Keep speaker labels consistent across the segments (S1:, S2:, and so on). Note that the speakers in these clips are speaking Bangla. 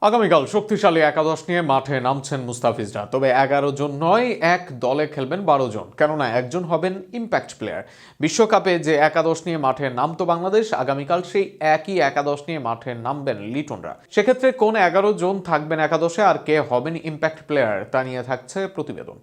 S1: আগামীকাল শক্তিশালী একাদশ নিয়ে মাঠে নামছেন মুস্তাফিজরা। তবে 11 জন নয়, এক দলে খেলবেন 12 জন, কেননা একজন হবেন ইম্প্যাক্ট প্লেয়ার। বিশ্বকাপে যে একাদশ নিয়ে মাঠে নামতো বাংলাদেশ, আগামীকাল সেই একই একাদশ নিয়ে মাঠে নামবেন লিটনরা। সেক্ষেত্রে কোন 11 জন থাকবেন একাদশে আর কে হবেন ইম্প্যাক্ট প্লেয়ার, তা নিয়ে থাকছে প্রতিবেদন।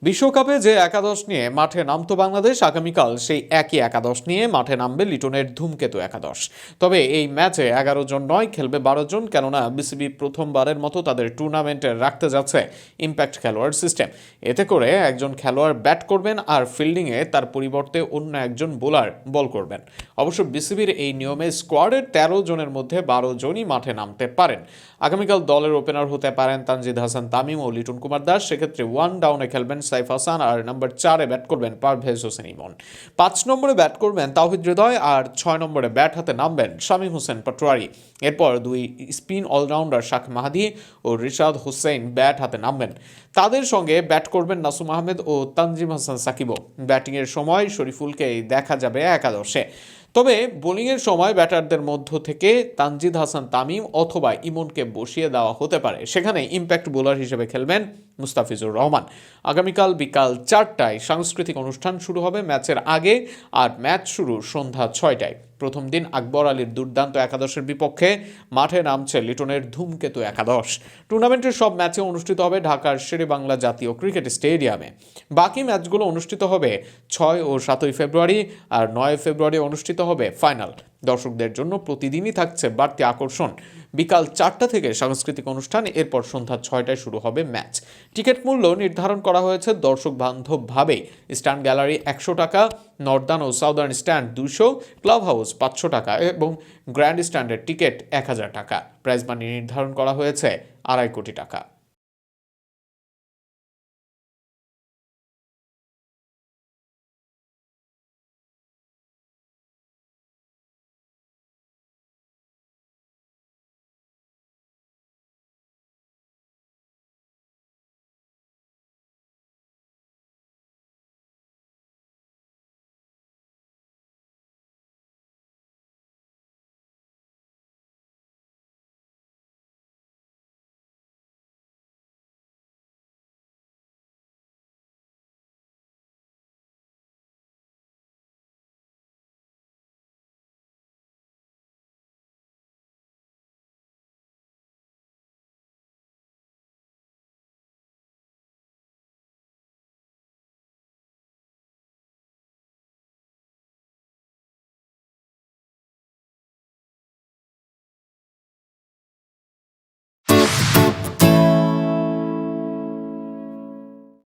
S1: বিশ্বকাপে যে একাদশ নিয়ে মাঠে নামতো বাংলাদেশ, আগামীকাল সেই একই একাদশ নিয়ে মাঠে নামবে লিটনের ধূমকেতু একাদশ। তবে এই ম্যাচে 11 জন নয়, খেলবে 12 জন, কেননা বিসিবি প্রথমবারের মতো তাদের টুর্নামেন্টে রাখতে যাচ্ছে ইম্প্যাক্ট খেলোয়াড় সিস্টেম। এতে করে একজন খেলোয়াড় ব্যাট করবেন আর ফিল্ডিংয়ে তার পরিবর্তে অন্য একজন বোলার বল করবেন। অবশ্য বিসিবির এই নিয়মে স্কোয়াডের 13 জনের মধ্যে 12 জনই মাঠে নামতে পারেন। আগামীকাল দলের ওপেনার হতে পারেন তানজিদ হাসান তামিম ও লিটন কুমার দাস। সেক্ষেত্রে 1 ডাউনে খেলবেন সাইফ হাসান, আর নম্বর 4-এ ব্যাট করবেন পারভেজ হোসেন ইমন। 5 নম্বরে ব্যাট করবেন তাওহিদ হৃদয়, আর 6 নম্বরে ব্যাট হাতে নামবেন শামীম হোসেন পাটোয়ারি। এরপর দুই স্পিন অলরাউন্ডার শাক মাহাদি ও রিশাদ হোসেন ব্যাট হাতে নামবেন। তাদের সঙ্গে ব্যাট করবেন নাসুম আহমেদ ও তানজিম হাসান সাকিবও। ব্যাটিংয়ের সময় শরীফুলকেই দেখা যাবে একাদশে। তবে বোলিংয়ের সময় ব্যাটারদের মধ্য থেকে তানজিদ হাসান তামিম অথবা ইমনকে বসিয়ে দেওয়া হতে পারে। সেখানে ইম্প্যাক্ট বোলার হিসেবে খেলবেন মুস্তাফিজুর রহমান। আগামীকাল বিকাল 4টায় সাংস্কৃতিক অনুষ্ঠান শুরু হবে ম্যাচের আগে, আর ম্যাচ শুরু সন্ধ্যা 6টায়। প্রথম দিন আকবর আলীর দুর্দান্ত একাদশের বিপক্ষে মাঠে নামছে লিটনের ধূমকেতু একাদশ। টুর্নামেন্টের সব ম্যাচে অনুষ্ঠিত হবে ঢাকার শেরেবাংলা জাতীয় ক্রিকেট স্টেডিয়ামে। বাকি ম্যাচগুলো অনুষ্ঠিত হবে 6 ও 7 ফেব্রুয়ারি, আর 9 ফেব্রুয়ারি অনুষ্ঠিত হবে ফাইনাল। দর্শকদের জন্য প্রতিদিনই থাকছে বাড়তি আকর্ষণ। বিকাল 4টা থেকে সাংস্কৃতিক অনুষ্ঠান, এরপর সন্ধ্যা 6টায় শুরু হবে ম্যাচ। টিকিট মূল্য নির্ধারণ করা হয়েছে দর্শক বান্ধবভাবে। স্ট্যান্ড গ্যালারি 100 টাকা, নর্দার্ন ও সাউদার্ন স্ট্যান্ড 200, ক্লাব হাউস 500 টাকা এবং গ্র্যান্ড স্ট্যান্ডের টিকিট 1000 টাকা। প্রাইজ মানি নির্ধারণ করা হয়েছে 2.5 কোটি টাকা।